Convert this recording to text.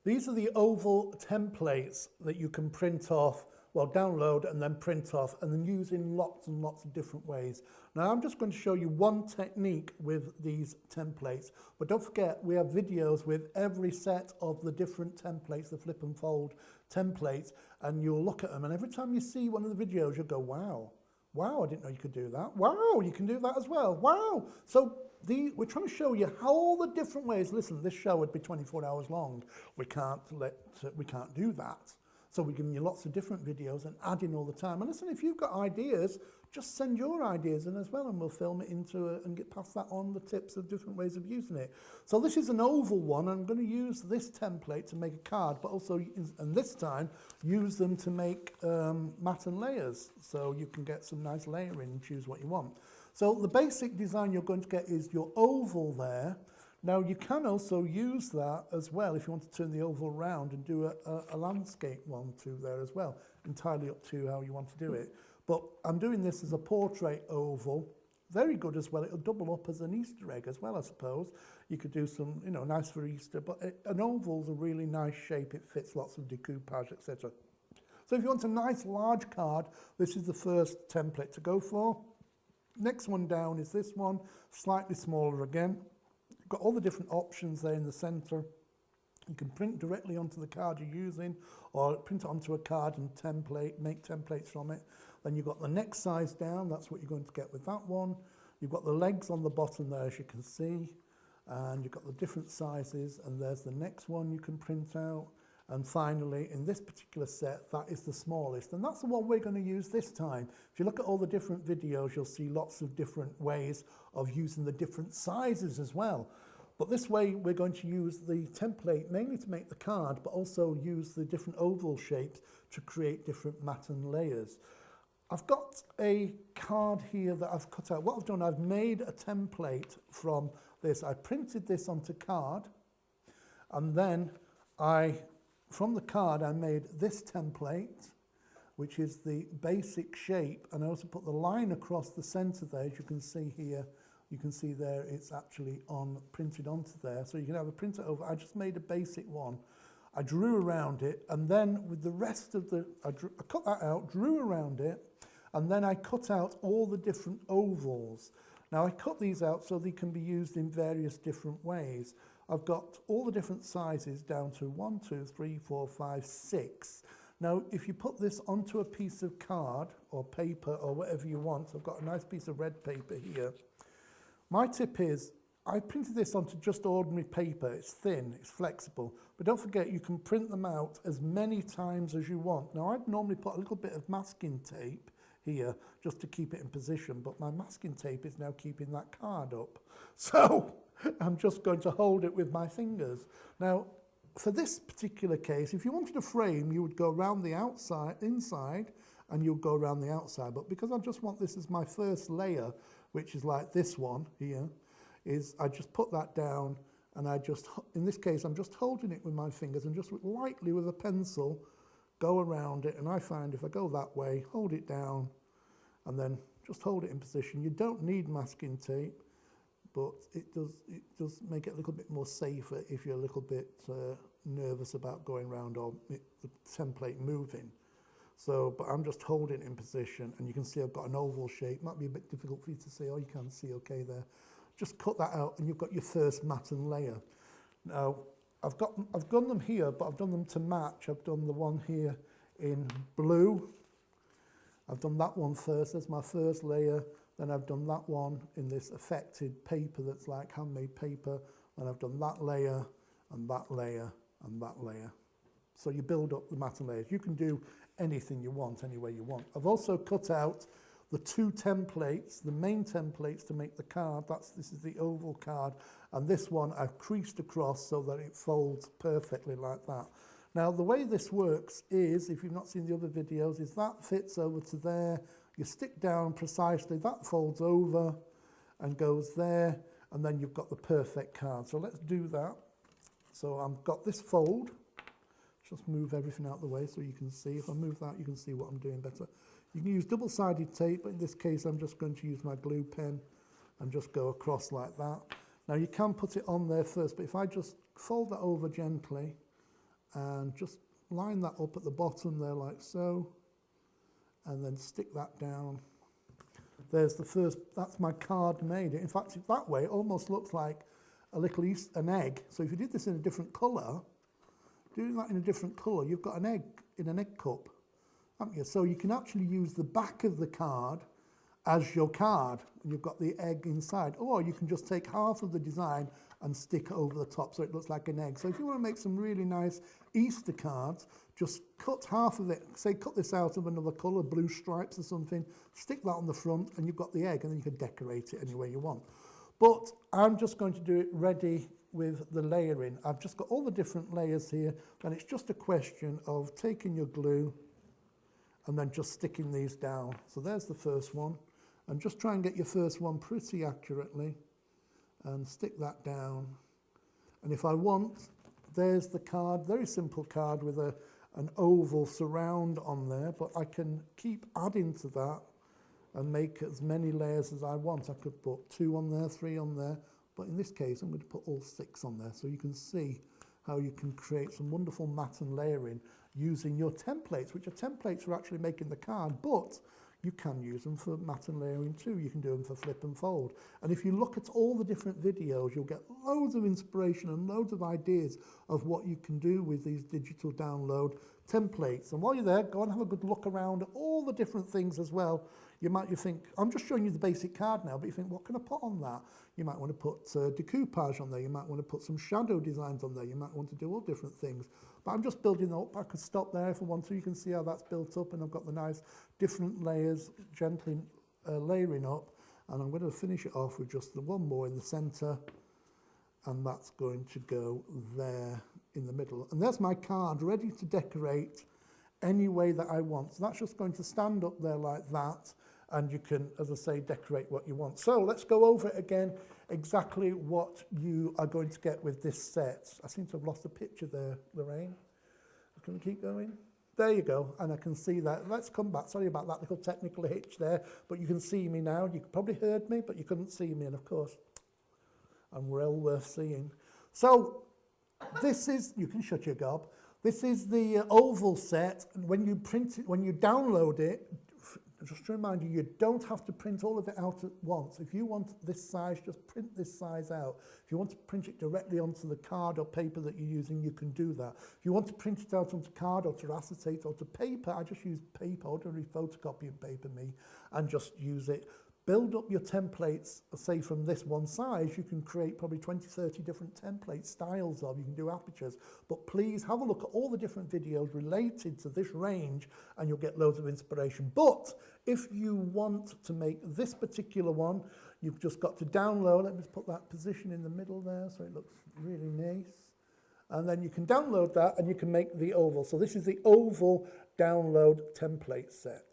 These are the oval templates that you can print off, well, download and then print off, and then use in lots and lots of different ways. Now, I'm just going to show you one technique with these templates, but don't forget, we have videos with every set of the different templates, the flip and fold templates, and you'll look at them, and every time you see one of the videos, you'll go, wow, wow, I didn't know you could do that. Wow, you can do that as well. Wow. So we're trying to show you how all the different ways. Listen, this show would be 24 hours long. We can't do that. So we're giving you lots of different videos and adding all the time. And listen, if you've got ideas, just send your ideas in as well, and we'll film it and get past that on the tips of different ways of using it. So this is an oval one. I'm going to use this template to make a card, but also, and this time, use them to make mat and layers. So you can get some nice layering and choose what you want. So the basic design you're going to get is your oval there. Now you can also use that as well if you want to turn the oval around and do a landscape one too there as well. Entirely up to how you want to do it. But I'm doing this as a portrait oval. Very good as well. It'll double up as an Easter egg as well, I suppose. You could do some, nice for Easter. But an oval's a really nice shape. It fits lots of decoupage, etc. So if you want a nice large card, this is the first template to go for. Next one down is this one, slightly smaller again. Got all the different options there in the center. You can print directly onto the card you're using, or print it onto a card and make templates from it. Then you've got the next size down, that's what you're going to get with that one. You've got the legs on the bottom there, as you can see, and you've got the different sizes, and there's the next one you can print out. And finally, in this particular set, that is the smallest, and that's the one we're going to use this time. If you look at all the different videos, you'll see lots of different ways of using the different sizes as well. But this way, we're going to use the template mainly to make the card, but also use the different oval shapes to create different mat and layers. I've got a card here that I've cut out. What I've done, I've made a template from this. I printed this onto card, and then from the card, I made this template, which is the basic shape, and I also put the line across the center there, as you can see here. You can see there it's actually printed onto there, so you can have a printer over. I just made a basic one. I drew around it, and then with the rest of I cut that out, drew around it, and then I cut out all the different ovals. Now I cut these out so they can be used in various different ways. I've got all the different sizes down to 1, 2, 3, 4, 5, 6. Now, if you put this onto a piece of card or paper or whatever you want, I've got a nice piece of red paper here. My tip is, I printed this onto just ordinary paper. It's thin, it's flexible, but don't forget you can print them out as many times as you want. Now, I'd normally put a little bit of masking tape here just to keep it in position, but my masking tape is now keeping that card up. So I'm just going to hold it with my fingers. Now, for this particular case, if you wanted a frame, you would go around the inside, and you'll go around the outside. But because I just want this as my first layer, which is like this one here, I just put that down, and in this case, I'm just holding it with my fingers and just lightly with a pencil, go around it. And I find if I go that way, hold it down, and then just hold it in position. You don't need masking tape, but it does make it a little bit more safer if you're a little bit nervous about going around or the template moving. So, but I'm just holding it in position, and you can see I've got an oval shape. Might be a bit difficult for you to see. Oh, you can see okay there. Just cut that out, and you've got your first mat and layer. Now, I've done them here, but I've done them to match. I've done the one here in blue. I've done that one first. That's my first layer. Then I've done that one in this affected paper that's like handmade paper. And I've done that layer, and that layer, and that layer. So you build up the mat and layers. You can do anything you want, any way you want. I've also cut out the two templates, the main templates to make the card. This is the oval card, and this one I've creased across so that it folds perfectly like that. Now the way this works is, if you've not seen the other videos, is that fits over to there. You stick down precisely, that folds over and goes there, and then you've got the perfect card. So let's do that. So I've got this fold. Just move everything out of the way so you can see. If I move that, you can see what I'm doing better. You can use double-sided tape, but in this case, I'm just going to use my glue pen and just go across like that. Now, you can put it on there first, but if I just fold that over gently and just line that up at the bottom there like so, and then stick that down. There's the first, that's my card made. In fact, that way it almost looks like a little an egg. So if you did this in a different colour, doing that in a different colour, you've got an egg in an egg cup, haven't you? So you can actually use the back of the card as your card, and you've got the egg inside. Or you can just take half of the design and stick it over the top so it looks like an egg. So if you want to make some really nice Easter cards, just cut half of it, say cut this out of another colour, blue stripes or something, stick that on the front and you've got the egg, and then you can decorate it any way you want. But I'm just going to do it ready with the layering. I've just got all the different layers here, and it's just a question of taking your glue and then just sticking these down. So there's the first one, and just try and get your first one pretty accurately and stick that down. And if I want, there's the card, very simple card with an oval surround on there, but I can keep adding to that and make as many layers as I want. I could put 2 on there, 3 on there, but in this case I'm going to put all 6 on there, so you can see how you can create some wonderful mat and layering using your templates, which are templates for actually making the card, but you can use them for mat and layering too. You can do them for flip and fold. And if you look at all the different videos, you'll get loads of inspiration and loads of ideas of what you can do with these digital download templates. And while you're there, go and have a good look around at all the different things as well. You think, I'm just showing you the basic card now, but you think, what can I put on that? You might want to put decoupage on there. You might want to put some shadow designs on there. You might want to do all different things. But I'm just building up. I could stop there if I want to. You can see how that's built up, and I've got the nice different layers gently layering up. And I'm going to finish it off with just the one more in the centre, and that's going to go there in the middle. And there's my card ready to decorate any way that I want. So that's just going to stand up there like that, and you can, as I say, decorate what you want. So let's go over it again, exactly what you are going to get with this set. I seem to have lost a picture there, Lorraine. Can we keep going? There you go, and I can see that. Let's come back. Sorry about that little technical hitch there, but you can see me now. You probably heard me, but you couldn't see me, and of course, I'm well worth seeing. So this is, you can shut your gob. This is the oval set, and when you print it, when you download it, just to remind you, you don't have to print all of it out at once. If you want this size, just print this size out. If you want to print it directly onto the card or paper that you're using, you can do that. If you want to print it out onto card or to acetate or to paper, I just use paper, ordinary photocopying paper, and just use it. Build up your templates, say from this one size, you can create probably 20, 30 different template styles of, you can do apertures, but please have a look at all the different videos related to this range and you'll get loads of inspiration. But if you want to make this particular one, you've just got to download, let me just put that position in the middle there so it looks really nice. And then you can download that and you can make the oval. So this is the oval download template set.